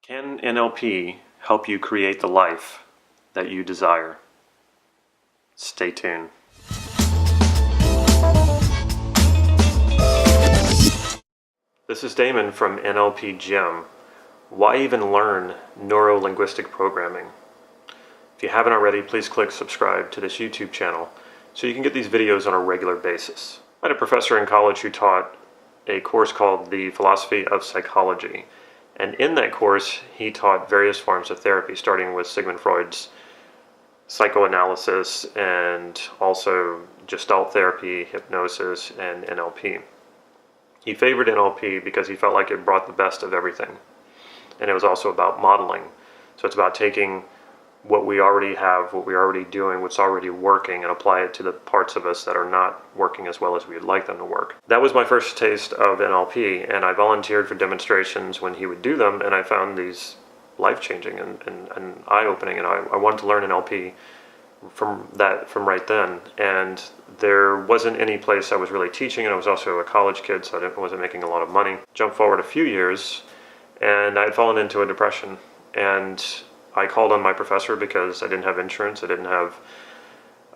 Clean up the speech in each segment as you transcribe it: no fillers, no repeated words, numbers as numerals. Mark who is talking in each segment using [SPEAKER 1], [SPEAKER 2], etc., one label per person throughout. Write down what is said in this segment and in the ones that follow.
[SPEAKER 1] Can NLP help you create the life that you desire? Stay tuned. This is Damon from NLP Gym. Why even learn Neuro Linguistic Programming? If you haven't already, please click subscribe to this YouTube channel so you can get these videos on a regular basis. I had a professor in college who taught a course called The Philosophy of Psychology. And in that course, he taught various forms of therapy, starting with Sigmund Freud's psychoanalysis and also Gestalt therapy, hypnosis, and NLP. He favored NLP because he felt like it brought the best of everything. And it was also about modeling. So it's about taking what we already have, what we're already doing, what's already working, and apply it to the parts of us that are not working as well as we would like them to work. That was my first taste of NLP, and I volunteered for demonstrations when he would do them, and I found these life-changing and eye-opening, and I wanted to learn NLP from right then. And there wasn't any place I was really teaching, and I was also a college kid, so I wasn't making a lot of money. Jump forward a few years, and I had fallen into a depression, and I called on my professor because I didn't have insurance. I didn't have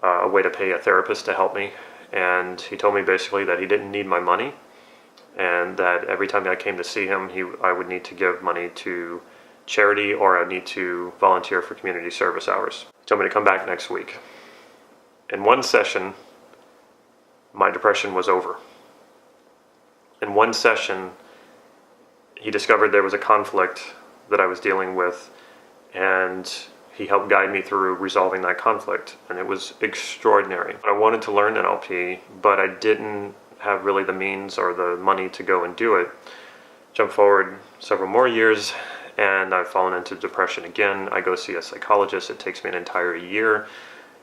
[SPEAKER 1] a way to pay a therapist to help me. And he told me basically that he didn't need my money and that every time I came to see him, I would need to give money to charity or I'd need to volunteer for community service hours. He told me to come back next week. In one session, my depression was over. In one session, he discovered there was a conflict that I was dealing with, and he helped guide me through resolving that conflict, and it was extraordinary. I wanted to learn NLP, but I didn't have really the means or the money to go and do it. Jump forward several more years, and I've fallen into depression again. I go see a psychologist. It takes me an entire year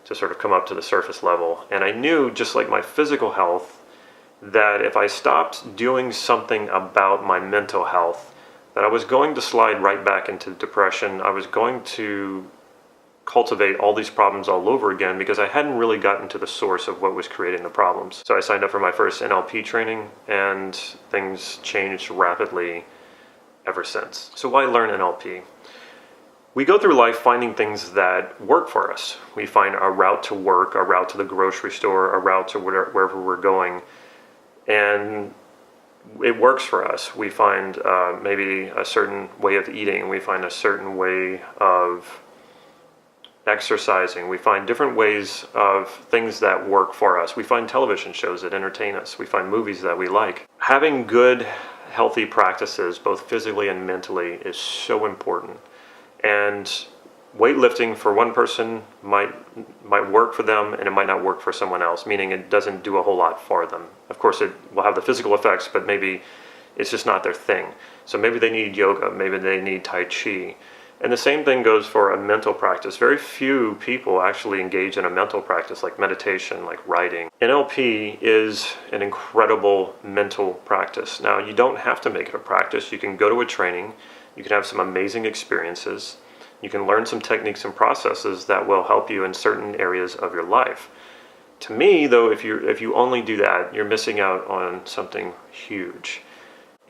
[SPEAKER 1] to sort of come up to the surface level, and I knew, just like my physical health, that if I stopped doing something about my mental health, that I was going to slide right back into depression. I was going to cultivate all these problems all over again because I hadn't really gotten to the source of what was creating the problems. So I signed up for my first NLP training, and things changed rapidly ever since. So why learn NLP? We go through life finding things that work for us. We find a route to work, a route to the grocery store, a route to wherever we're going, and it works for us. We find maybe a certain way of eating. We find a certain way of exercising. We find different ways of things that work for us. We find television shows that entertain us. We find movies that we like. Having good, healthy practices, both physically and mentally, is so important. And weightlifting for one person might work for them, and it might not work for someone else, meaning it doesn't do a whole lot for them. Of course, it will have the physical effects, but maybe it's just not their thing. So maybe they need yoga, maybe they need Tai Chi. And the same thing goes for a mental practice. Very few people actually engage in a mental practice like meditation, like writing. NLP is an incredible mental practice. Now, you don't have to make it a practice. You can go to a training. You can have some amazing experiences. You can learn some techniques and processes that will help you in certain areas of your life. To me, though, if you only do that, you're missing out on something huge.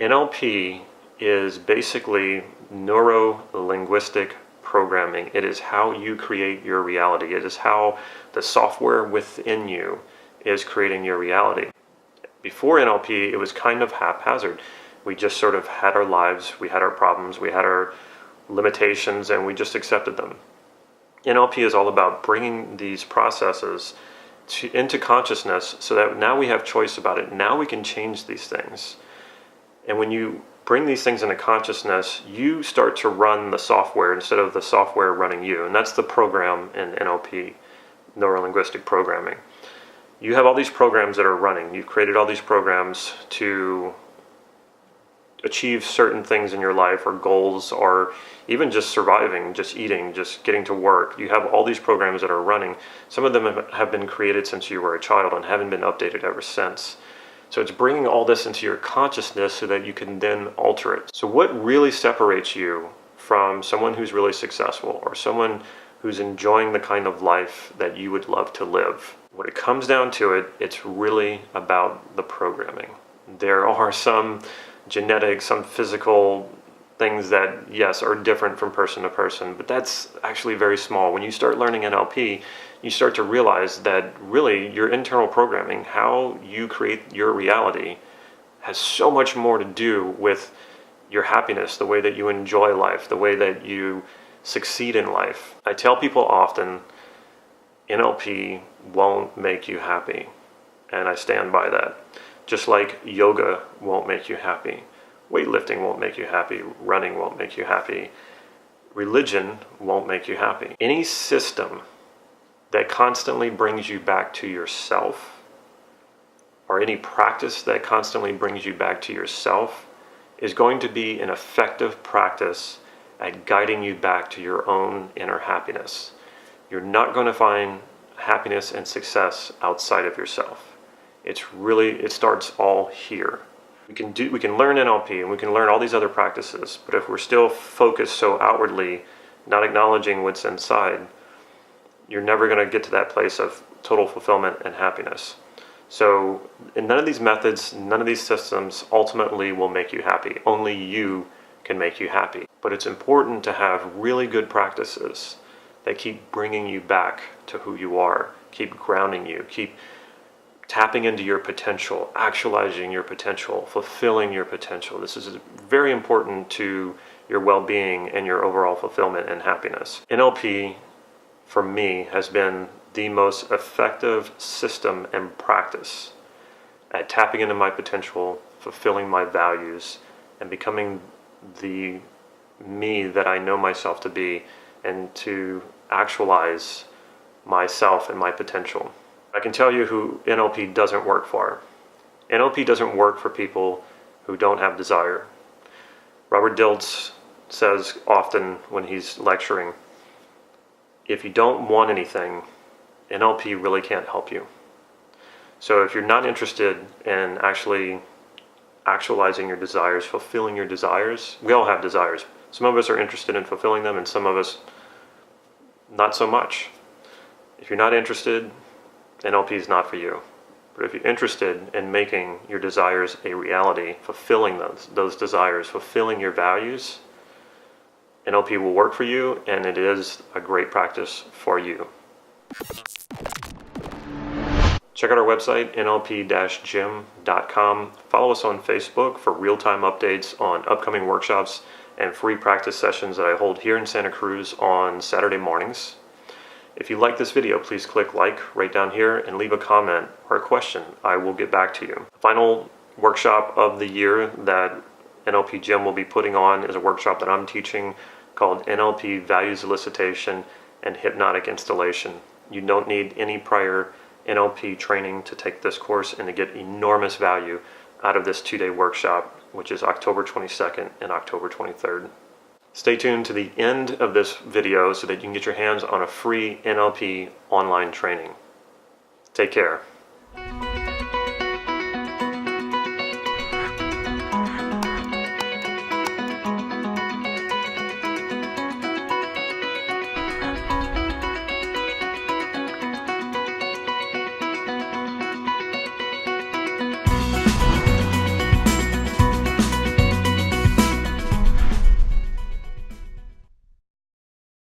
[SPEAKER 1] NLP is basically Neuro Linguistic Programming. It is how you create your reality. It is how the software within you is creating your reality. Before NLP, it was kind of haphazard. We just sort of had our lives, we had our problems, we had our limitations, and we just accepted them. NLP is all about bringing these processes into consciousness so that now we have choice about it. Now we can change these things. And when you bring these things into consciousness, you start to run the software instead of the software running you. And that's the program in NLP, Neuro Linguistic Programming. You have all these programs that are running. You've created all these programs to achieve certain things in your life, or goals, or even just surviving, just eating, just getting to work. You have all these programs that are running. Some of them have been created since you were a child and haven't been updated ever since. So it's bringing all this into your consciousness so that you can then alter it. So what really separates you from someone who's really successful or someone who's enjoying the kind of life that you would love to live? When it comes down to it, it's really about the programming. There are some genetics, some physical things that, yes, are different from person to person, but that's actually very small. When you start learning NLP, you start to realize that really your internal programming, how you create your reality, has so much more to do with your happiness, the way that you enjoy life, the way that you succeed in life. I tell people often, NLP won't make you happy, and I stand by that. Just like yoga won't make you happy, weightlifting won't make you happy, running won't make you happy, religion won't make you happy. Any system that constantly brings you back to yourself, or any practice that constantly brings you back to yourself, is going to be an effective practice at guiding you back to your own inner happiness. You're not going to find happiness and success outside of yourself. It starts all here. We can learn NLP and we can learn all these other practices, but if we're still focused so outwardly, not acknowledging what's inside, you're never going to get to that place of total fulfillment and happiness. So, none of these methods, none of these systems ultimately will make you happy. Only you can make you happy. But it's important to have really good practices that keep bringing you back to who you are, keep grounding you, keep tapping into your potential, actualizing your potential, fulfilling your potential. This is very important to your well-being and your overall fulfillment and happiness. NLP, for me, has been the most effective system and practice at tapping into my potential, fulfilling my values, and becoming the me that I know myself to be, and to actualize myself and my potential. I can tell you who NLP doesn't work for. NLP doesn't work for people who don't have desire. Robert Dilts says often when he's lecturing, if you don't want anything, NLP really can't help you. So if you're not interested in actually actualizing your desires, fulfilling your desires, we all have desires. Some of us are interested in fulfilling them and some of us not so much. If you're not interested, NLP is not for you. But if you're interested in making your desires a reality, fulfilling those desires, fulfilling your values, NLP will work for you, and it is a great practice for you. Check out our website, nlp-gym.com. Follow us on Facebook for real-time updates on upcoming workshops and free practice sessions that I hold here in Santa Cruz on Saturday mornings. If you like this video, please click like right down here and leave a comment or a question. I will get back to you. The final workshop of the year that NLP Gym will be putting on is a workshop that I'm teaching called NLP Values Elicitation and Hypnotic Installation. You don't need any prior NLP training to take this course and to get enormous value out of this 2-day workshop, which is October 22nd and October 23rd. Stay tuned to the end of this video so that you can get your hands on a free NLP online training. Take care.